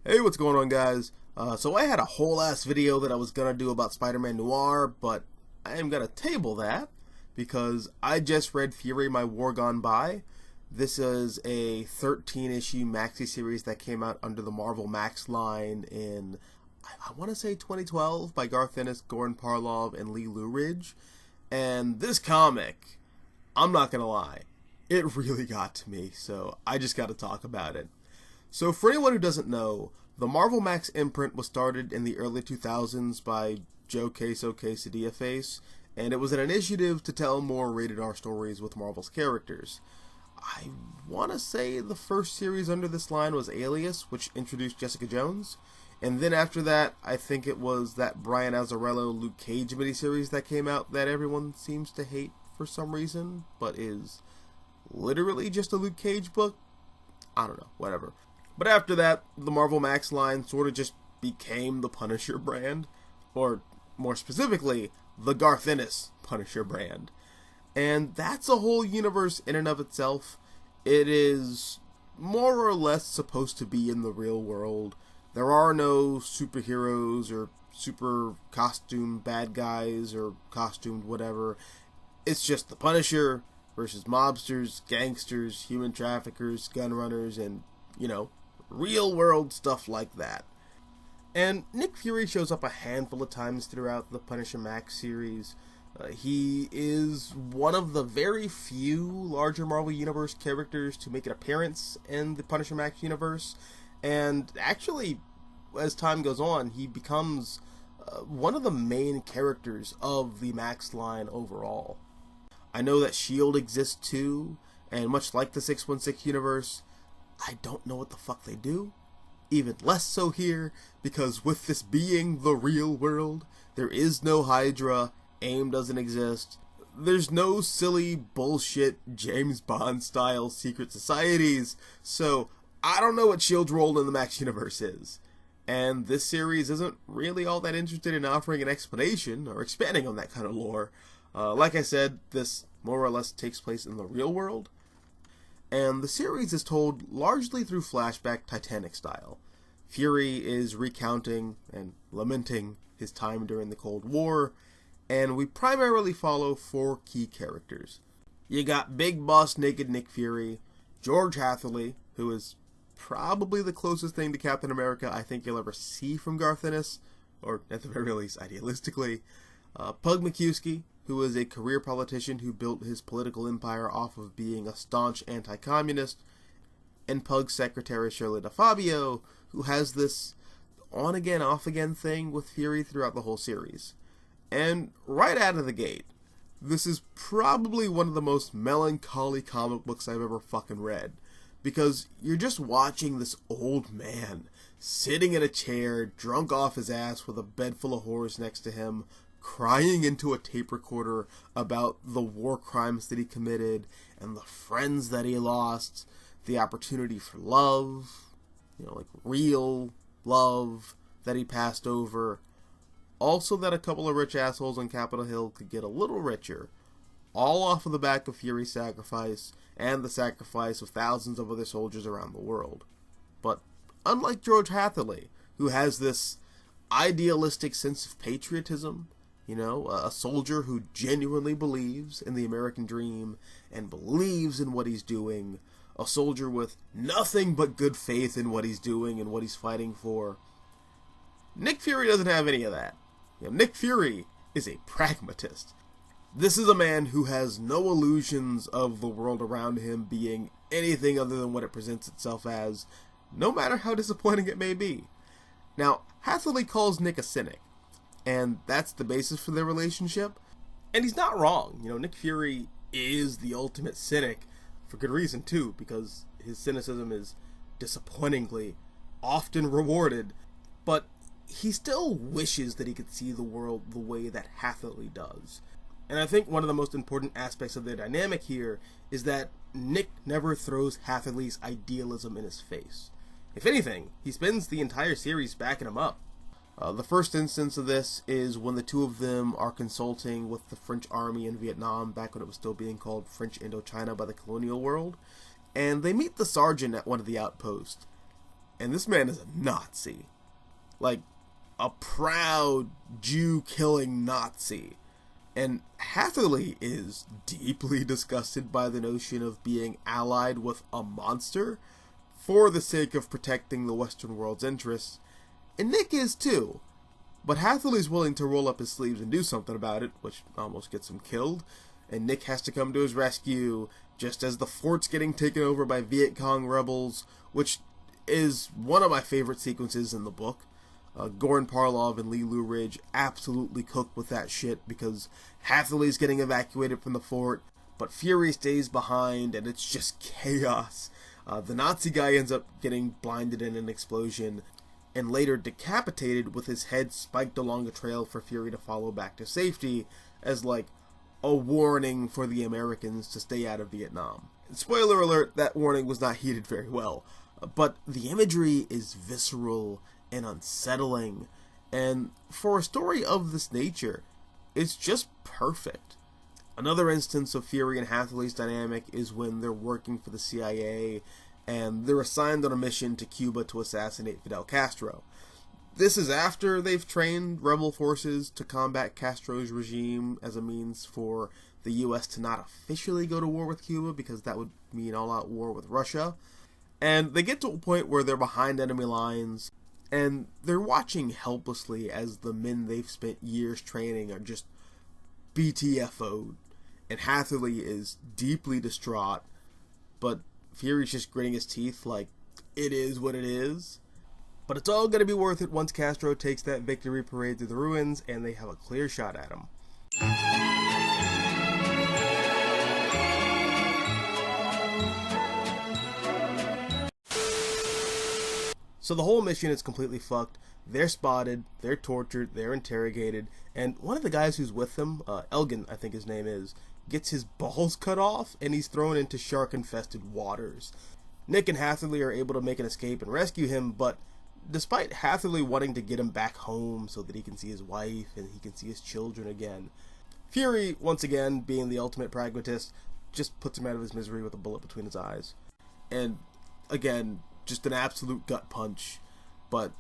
Hey, what's going on, guys? So I had a whole ass video that I was gonna do about Spider-Man Noir, but I am gonna table that because I just read Fury, My War Gone By. This is a 13-issue maxi series that came out under the Marvel Max line in, I want to say 2012, by Garth Ennis, Goran Parlov, and Lee Louridge. And this comic, I'm not gonna lie, it really got to me, so I just gotta talk about it. So for anyone who doesn't know, the Marvel Max imprint was started in the early 2000s by Joe Quesadillaface, and it was an initiative to tell more rated R stories with Marvel's characters. I want to say the first series under this line was Alias, which introduced Jessica Jones, and then after that, I think it was that Brian Azzarello Luke Cage miniseries that came out that everyone seems to hate for some reason, but is literally just a Luke Cage book. I don't know, whatever. But after that, the Marvel Max line sort of just became the Punisher brand, or more specifically, the Garth Ennis Punisher brand. And that's a whole universe in and of itself. It is more or less supposed to be in the real world. There are no superheroes or super costumed bad guys or costumed whatever. It's just the Punisher versus mobsters, gangsters, human traffickers, gun runners, and, real world stuff like that. And Nick Fury shows up a handful of times throughout the Punisher Max series. He is one of the very few larger Marvel Universe characters to make an appearance in the Punisher Max universe, and actually, as time goes on, he becomes one of the main characters of the Max line overall. I know that S.H.I.E.L.D. exists too, and much like the 616 universe, I don't know what the fuck they do. Even less so here, because with this being the real world, there is no Hydra, AIM doesn't exist, there's no silly bullshit James Bond style secret societies, so I don't know what S.H.I.E.L.D's role in the Max universe is. And this series isn't really all that interested in offering an explanation or expanding on that kind of lore. Like I said, this more or less takes place in the real world, and the series is told largely through flashback Titanic style. Fury is recounting and lamenting his time during the Cold War, and we primarily follow four key characters. You got Big Boss Naked Nick Fury, George Hatherley, who is probably the closest thing to Captain America I think you'll ever see from Garth Ennis, or at the very least idealistically, Pug McCuskey, who is a career politician who built his political empire off of being a staunch anti-communist, and Pug's secretary Shirley Pug, who has this on-again, off-again thing with Fury throughout the whole series. And right out of the gate, this is probably one of the most melancholy comic books I've ever fucking read, because you're just watching this old man sitting in a chair, drunk off his ass with a bed full of whores next to him, crying into a tape recorder about the war crimes that he committed and the friends that he lost, the opportunity for love, like real love that he passed over. Also that a couple of rich assholes on Capitol Hill could get a little richer, all off of the back of Fury's sacrifice and the sacrifice of thousands of other soldiers around the world. But unlike George Hatherley, who has this idealistic sense of patriotism, a soldier who genuinely believes in the American dream and believes in what he's doing, a soldier with nothing but good faith in what he's doing and what he's fighting for. Nick Fury doesn't have any of that. Nick Fury is a pragmatist. This is a man who has no illusions of the world around him being anything other than what it presents itself as, no matter how disappointing it may be. Now, Hatherley calls Nick a cynic, and that's the basis for their relationship. And he's not wrong. Nick Fury is the ultimate cynic, for good reason too, because his cynicism is disappointingly often rewarded, but he still wishes that he could see the world the way that Hatherley does. And I think one of the most important aspects of their dynamic here is that Nick never throws Hatherley's idealism in his face. If anything, he spends the entire series backing him up. The first instance of this is when the two of them are consulting with the French army in Vietnam back when it was still being called French Indochina by the colonial world, and they meet the sergeant at one of the outposts. and this man is a Nazi. Like, a proud Jew-killing Nazi. And Hatherley is deeply disgusted by the notion of being allied with a monster for the sake of protecting the Western world's interests, and Nick is too. But Hatherley's willing to roll up his sleeves and do something about it, which almost gets him killed, and Nick has to come to his rescue just as the fort's getting taken over by Viet Cong rebels, which is one of my favorite sequences in the book. Goran Parlov and Lee Lou Ridge absolutely cook with that shit because Hatherley's getting evacuated from the fort, but Fury stays behind, and it's just chaos. The Nazi guy ends up getting blinded in an explosion, and later decapitated with his head spiked along a trail for Fury to follow back to safety, as like a warning for the Americans to stay out of Vietnam. Spoiler alert, that warning was not heeded very well, but the imagery is visceral and unsettling, and for a story of this nature, it's just perfect. Another instance of Fury and Hatherley's dynamic is when they're working for the CIA, and they're assigned on a mission to Cuba to assassinate Fidel Castro. This is after they've trained rebel forces to combat Castro's regime as a means for the US to not officially go to war with Cuba, because that would mean all-out war with Russia. And they get to a point where they're behind enemy lines, and they're watching helplessly as the men they've spent years training are just BTFO'd. And Hatherley is deeply distraught, but Fury's just gritting his teeth like, it is what it is. But it's all going to be worth it once Castro takes that victory parade through the ruins and they have a clear shot at him. So the whole mission is completely fucked. They're spotted, they're tortured, they're interrogated, and one of the guys who's with them, Elgin, I think his name is, gets his balls cut off, and he's thrown into shark-infested waters. Nick and Hatherley are able to make an escape and rescue him, but despite Hatherley wanting to get him back home so that he can see his wife and he can see his children again, Fury, once again, being the ultimate pragmatist, just puts him out of his misery with a bullet between his eyes. And, again, just an absolute gut punch, but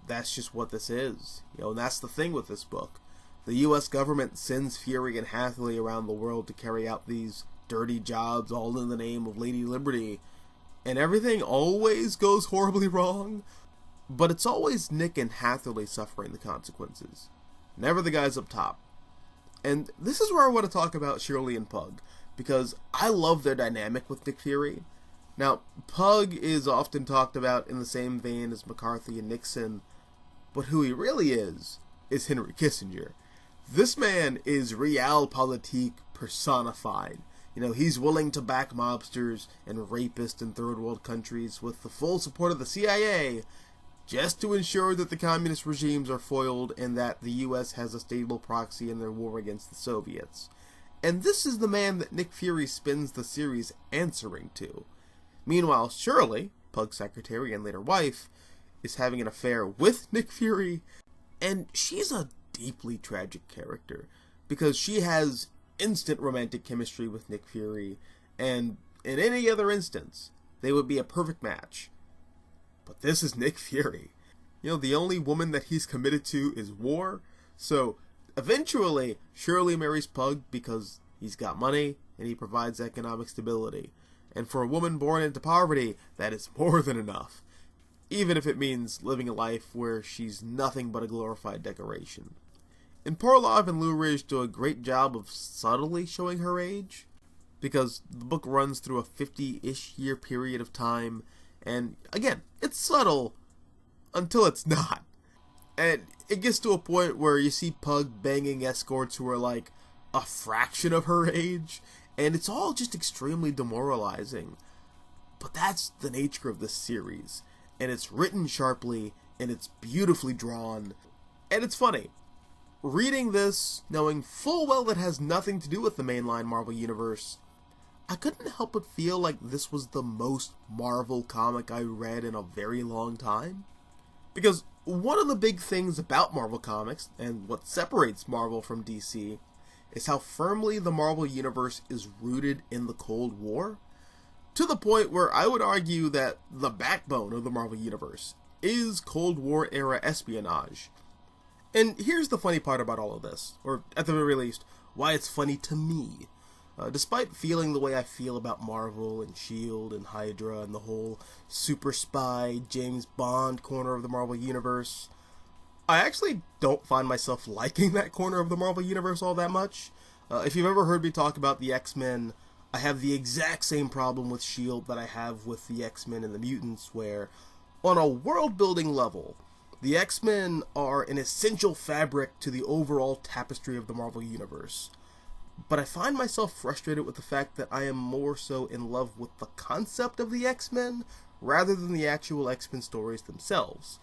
that's just what this is, and that's the thing with this book. The US government sends Fury and Hatherley around the world to carry out these dirty jobs all in the name of Lady Liberty, and everything always goes horribly wrong, but it's always Nick and Hatherley suffering the consequences, never the guys up top. And this is where I want to talk about Shirley and Pug, because I love their dynamic with Nick Fury. Now, Pug is often talked about in the same vein as McCarthy and Nixon, but who he really is Henry Kissinger. This man is realpolitik personified. He's willing to back mobsters and rapists in third world countries with the full support of the CIA, just to ensure that the communist regimes are foiled and that the US has a stable proxy in their war against the Soviets. And this is the man that Nick Fury spends the series answering to. Meanwhile, Shirley, Pug's secretary and later wife, is having an affair with Nick Fury, and she's a deeply tragic character, because she has instant romantic chemistry with Nick Fury, and in any other instance, they would be a perfect match. But this is Nick Fury. The only woman that he's committed to is war, so eventually, Shirley marries Pug because he's got money and he provides economic stability. And for a woman born into poverty, that is more than enough, even if it means living a life where she's nothing but a glorified decoration. And Parlov and Lou Ridge do a great job of subtly showing her age, because the book runs through a 50-ish year period of time, and again, it's subtle until it's not. And it gets to a point where you see Pug banging escorts who are like a fraction of her age, and it's all just extremely demoralizing. But that's the nature of this series, and it's written sharply, and it's beautifully drawn, and it's funny. Reading this, knowing full well it has nothing to do with the mainline Marvel Universe, I couldn't help but feel like this was the most Marvel comic I read in a very long time. Because one of the big things about Marvel Comics, and what separates Marvel from DC, is how firmly the Marvel Universe is rooted in the Cold War. to the point where I would argue that the backbone of the Marvel Universe is Cold War era espionage. And here's the funny part about all of this, or at the very least, why it's funny to me. Despite feeling the way I feel about Marvel and S.H.I.E.L.D. and Hydra and the whole super spy James Bond corner of the Marvel Universe, I actually don't find myself liking that corner of the Marvel Universe all that much. If you've ever heard me talk about the X-Men, I have the exact same problem with S.H.I.E.L.D. that I have with the X-Men and the Mutants, where, on a world-building level, the X-Men are an essential fabric to the overall tapestry of the Marvel Universe. But I find myself frustrated with the fact that I am more so in love with the concept of the X-Men rather than the actual X-Men stories themselves.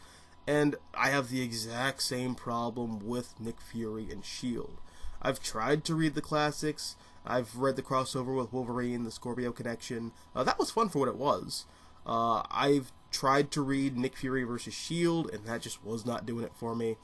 And I have the exact same problem with Nick Fury and S.H.I.E.L.D. I've tried to read the classics. I've read the crossover with Wolverine, the Scorpio connection. That was fun for what it was. I've tried to read Nick Fury vs. S.H.I.E.L.D., and that just was not doing it for me.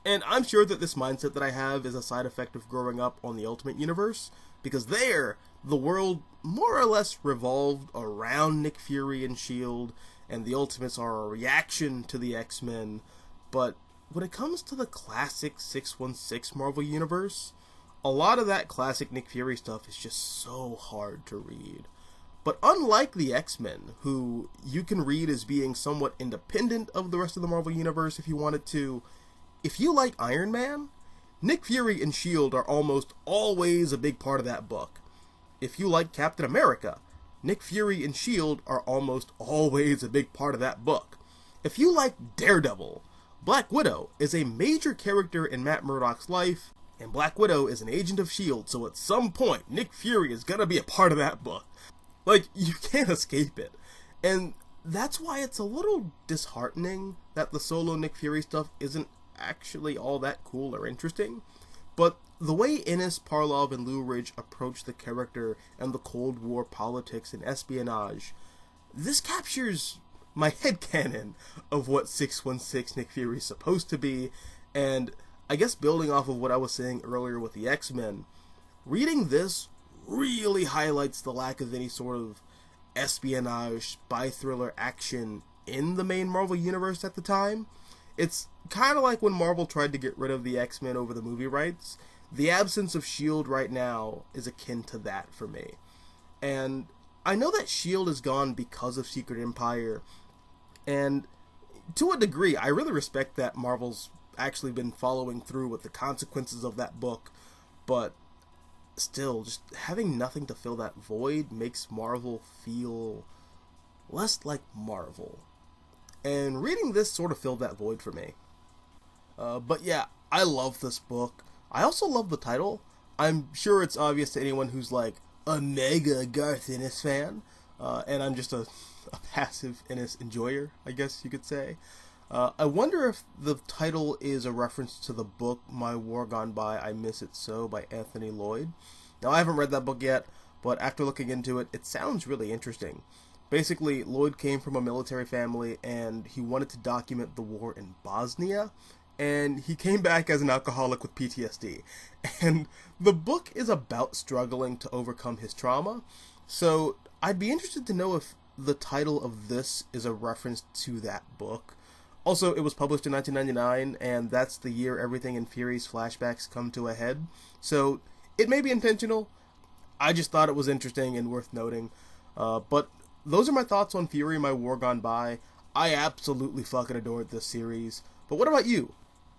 And I'm sure that this mindset that I have is a side effect of growing up on the Ultimate Universe, because there, the world more or less revolved around Nick Fury and S.H.I.E.L.D., and the Ultimates are a reaction to the X-Men. But when it comes to the classic 616 Marvel Universe, a lot of that classic Nick Fury stuff is just so hard to read. But unlike the X-Men, who you can read as being somewhat independent of the rest of the Marvel Universe if you wanted to, if you like Iron Man, Nick Fury and S.H.I.E.L.D. are almost always a big part of that book. If you like Captain America, Nick Fury and S.H.I.E.L.D. are almost always a big part of that book. If you like Daredevil, Black Widow is a major character in Matt Murdock's life, and Black Widow is an agent of S.H.I.E.L.D., so at some point, Nick Fury is gonna be a part of that book. Like, you can't escape it. And that's why it's a little disheartening that the solo Nick Fury stuff isn't actually all that cool or interesting. But the way Innes, Parlov, and Lou Ridge approach the character and the Cold War politics and espionage, this captures my headcanon of what 616 Nick Fury is supposed to be. And I guess building off of what I was saying earlier with the X-Men, reading this really highlights the lack of any sort of espionage, spy thriller action in the main Marvel Universe at the time. It's kind of like when Marvel tried to get rid of the X-Men over the movie rights. The absence of S.H.I.E.L.D. right now is akin to that for me. And I know that S.H.I.E.L.D. is gone because of Secret Empire, and to a degree, I really respect that Marvel's actually been following through with the consequences of that book, but still, just having nothing to fill that void makes Marvel feel less like Marvel. And reading this sort of filled that void for me. But yeah, I love this book. I also love the title. I'm sure it's obvious to anyone who's like a mega Garth Ennis fan, and I'm just a passive Ennis enjoyer, I guess you could say. I wonder if the title is a reference to the book My War Gone By, I Miss It So by Anthony Lloyd. Now, I haven't read that book yet, but after looking into it, it sounds really interesting. Basically, Lloyd came from a military family, and he wanted to document the war in Bosnia, and he came back as an alcoholic with PTSD. And the book is about struggling to overcome his trauma, so I'd be interested to know if the title of this is a reference to that book. Also, it was published in 1999, and that's the year everything in Fury's flashbacks come to a head, so it may be intentional. I just thought it was interesting and worth noting. But those are my thoughts on Fury, My War Gone By. I absolutely fucking adored this series. But what about you?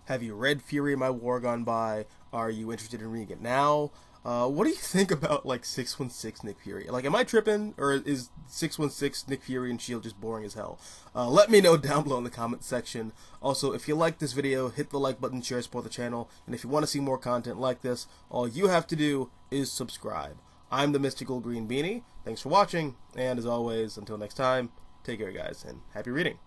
Have you read Fury, My War Gone By? Are you interested in reading it now? What do you think about, like, 616 Nick Fury? Like, am I tripping, or is 616 Nick Fury and S.H.I.E.L.D. just boring as hell? Let me know down below in the comments section. Also, if you like this video, hit the like button, share, support the channel, and if you want to see more content like this, all you have to do is subscribe. I'm the Mystical Green Beanie. Thanks for watching, and as always, until next time, take care, guys, and happy reading.